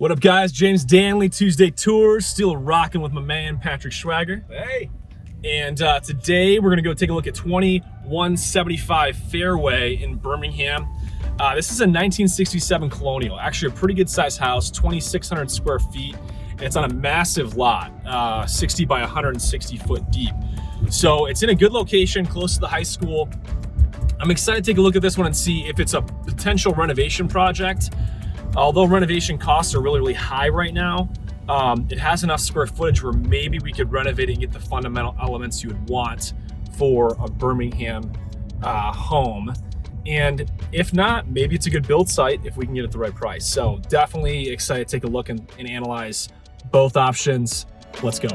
What up, guys? James Danley, Tuesday Tours, still rocking with my man Patrick Schwager. Hey! And today we're gonna go take a look at 2175 Fairway in Birmingham. This is a 1967 Colonial, actually a pretty good sized house, 2,600 square feet, and it's on a massive lot, 60 by 160 foot deep. So it's in a good location, close to the high school. I'm excited to take a look at this one and see if it's a potential renovation project. Although renovation costs are really high right now, it has enough square footage where maybe we could renovate it and get the fundamental elements you would want for a Birmingham home. And if not, maybe it's a good build site if we can get it at the right price. So definitely excited to take a look and analyze both options. Let's go.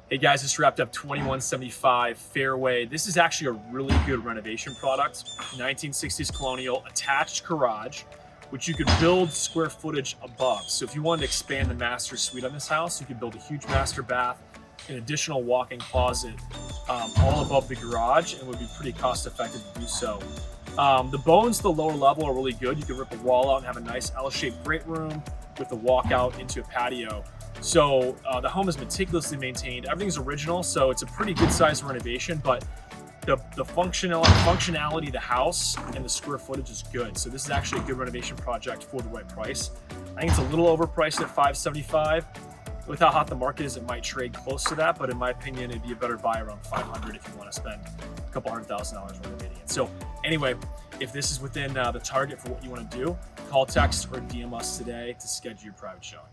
Hey guys, just wrapped up 2175 Fairway. This is actually a really good renovation product. 1960s Colonial, attached garage, which you could build square footage above. So if you wanted to expand the master suite on this house, you could build a huge master bath, an additional walk-in closet, all above the garage, and it would be pretty cost effective to do so. The bones to the lower level are really good. You can rip a wall out and have a nice L-shaped great room with a walkout into a patio. So the home is meticulously maintained. Everything's original, so it's a pretty good size renovation, but the functionality of the house and the square footage is good. So this is actually a good renovation project for the right price. I think it's a little overpriced at $575. With how hot the market is, it might trade close to that, but in my opinion, it'd be a better buy around $500 if you want to spend a couple $100,000 renovating it. So anyway, if this is within the target for what you want to do, call, text, or DM us today to schedule your private showing.